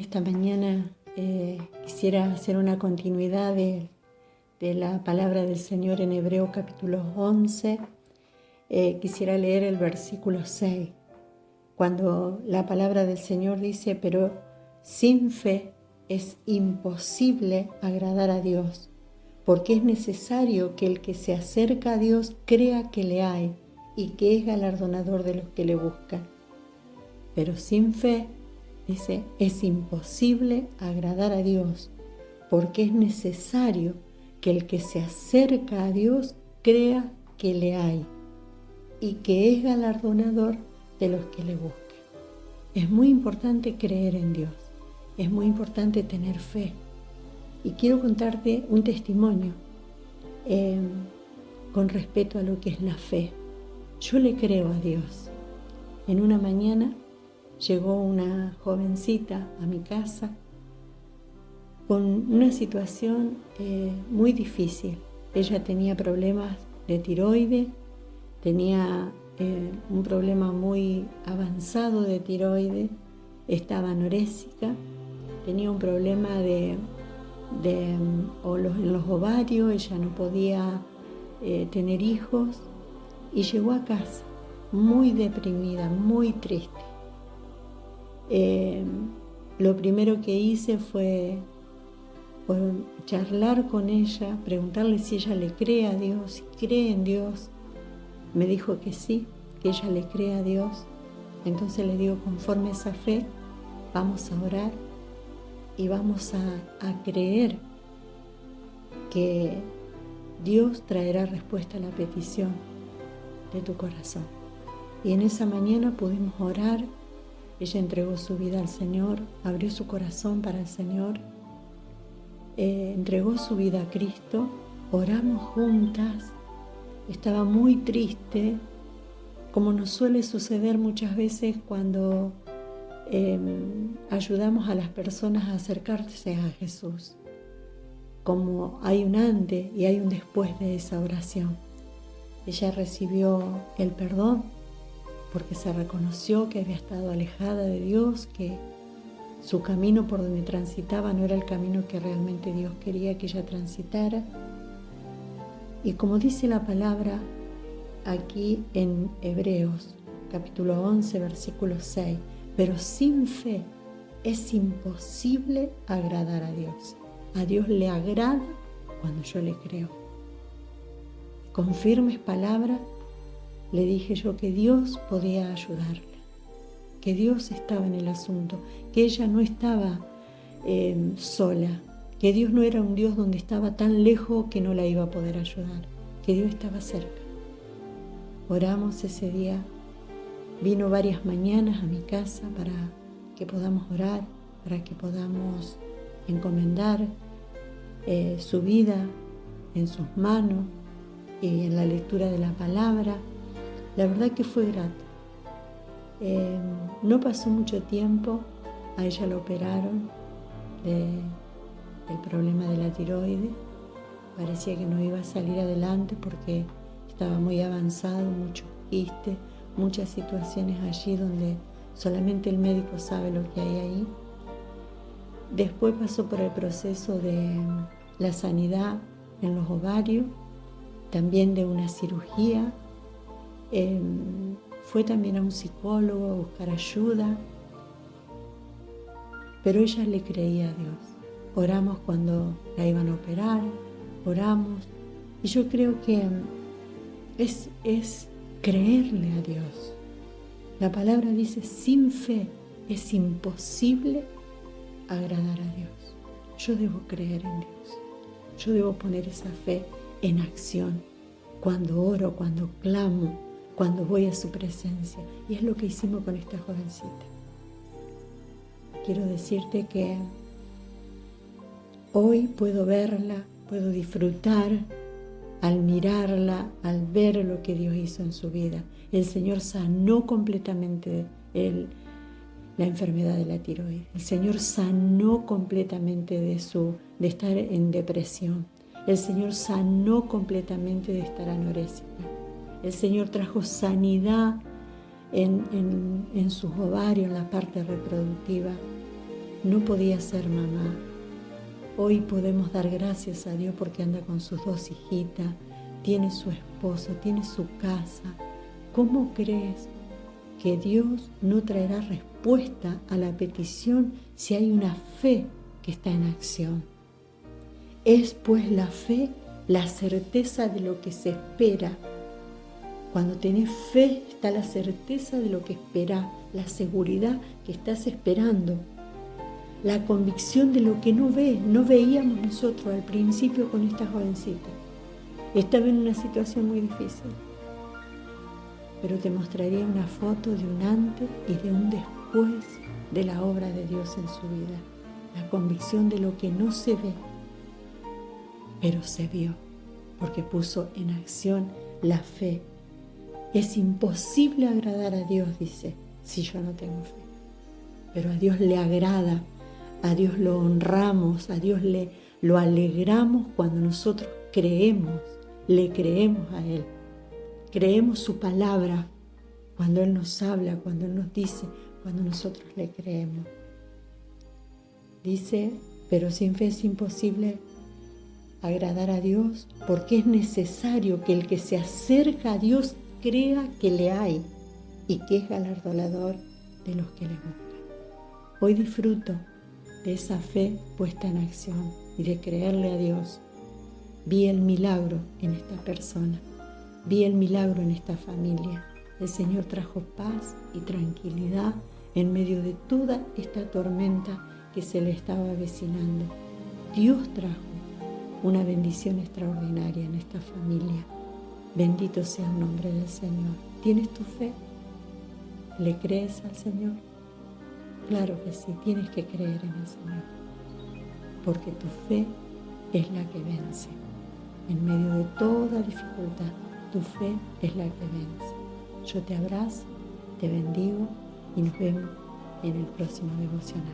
esta mañana quisiera hacer una continuidad de la palabra del Señor en Hebreos capítulo 11. Quisiera leer el versículo 6, cuando la palabra del Señor dice: pero sin fe es imposible agradar a Dios, porque es necesario que el que se acerca a Dios crea que le hay y que es galardonador de los que le buscan. Pero sin fe, dice, es imposible agradar a Dios, porque es necesario que el que se acerca a Dios crea que le hay y que es galardonador de los que le buscan. Es muy importante creer en Dios, es muy importante tener fe. Y quiero contarte un testimonio con respecto a lo que es la fe. Yo le creo a Dios. En una mañana llegó una jovencita a mi casa con una situación muy difícil. Ella tenía problemas de tiroides, tenía un problema muy avanzado de tiroides, estaba anorésica, tenía un problema en los ovarios, ella no podía tener hijos, y llegó a casa muy deprimida, muy triste. Lo primero que hice fue charlar con ella, preguntarle si ella le cree a Dios, si cree en Dios. Me dijo que sí, que ella le cree a Dios. Entonces le digo: conforme a esa fe, vamos a orar y vamos a creer que Dios traerá respuesta a la petición de tu corazón. Y en esa mañana pudimos orar. Ella entregó su vida al Señor, abrió su corazón para el Señor, entregó su vida a Cristo, oramos juntas. Estaba muy triste, como nos suele suceder muchas veces cuando ayudamos a las personas a acercarse a Jesús. Como hay un antes y hay un después de esa oración. Ella recibió el perdón porque se reconoció que había estado alejada de Dios, que su camino por donde transitaba no era el camino que realmente Dios quería que ella transitara. Y como dice la palabra aquí en Hebreos, capítulo 11, versículo 6, pero sin fe es imposible agradar a Dios. A Dios le agrada cuando yo le creo. Con firmes palabras le dije yo que Dios podía ayudarla, que Dios estaba en el asunto, que ella no estaba sola, que Dios no era un Dios donde estaba tan lejos que no la iba a poder ayudar, que Dios estaba cerca. Oramos ese día, vino varias mañanas a mi casa para que podamos orar, para que podamos encomendar su vida en sus manos y en la lectura de la palabra. La verdad que fue grato. No pasó mucho tiempo, a ella la operaron del problema de la tiroides. Parecía que no iba a salir adelante porque estaba muy avanzado, muchos quistes, muchas situaciones allí donde solamente el médico sabe lo que hay ahí. Después pasó por el proceso de la sanidad en los ovarios, también de una cirugía. Fue también a un psicólogo a buscar ayuda, pero ella le creía a Dios. Oramos cuando la iban a operar, oramos, y yo creo que es creerle a Dios. La palabra dice: sin fe es imposible agradar a Dios. Yo debo creer en Dios, yo debo poner esa fe en acción, cuando oro, cuando clamo, cuando voy a su presencia. Y es lo que hicimos con esta jovencita. Quiero decirte que hoy puedo verla, puedo disfrutar al mirarla, al ver lo que Dios hizo en su vida. El Señor sanó completamente la enfermedad de la tiroides. El Señor sanó completamente de estar en depresión. El Señor sanó completamente de estar anorésica. El Señor trajo sanidad en sus ovarios, en la parte reproductiva. no podía ser mamá. Hoy podemos dar gracias a Dios porque anda con sus 2 hijitas, tiene su esposo, tiene su casa. ¿Cómo crees que Dios no traerá respuesta a la petición si hay una fe que está en acción? Es pues la fe la certeza de lo que se espera. Cuando tenés fe está la certeza de lo que esperás, la seguridad que estás esperando, la convicción de lo que no ves. No veíamos nosotros al principio con esta jovencita. Estaba en una situación muy difícil, pero te mostraría una foto de un antes y de un después de la obra de Dios en su vida. La convicción de lo que no se ve, pero se vio, porque puso en acción la fe. Es imposible agradar a Dios, dice, si yo no tengo fe. Pero a Dios le agrada, a Dios lo honramos, a Dios lo alegramos cuando nosotros creemos, le creemos a Él. Creemos su palabra cuando Él nos habla, cuando Él nos dice, cuando nosotros le creemos. Dice, pero sin fe es imposible agradar a Dios, porque es necesario que el que se acerca a Dios crea que le hay y que es galardonador de los que le buscan. Hoy disfruto de esa fe puesta en acción y de creerle a Dios. Vi el milagro en esta persona, vi el milagro en esta familia. El Señor trajo paz y tranquilidad en medio de toda esta tormenta que se le estaba avecinando. Dios trajo una bendición extraordinaria en esta familia. Bendito sea el nombre del Señor. ¿Tienes tu fe? ¿Le crees al Señor? Claro que sí, tienes que creer en el Señor, porque tu fe es la que vence. En medio de toda dificultad, tu fe es la que vence. Yo te abrazo, te bendigo y nos vemos en el próximo devocional.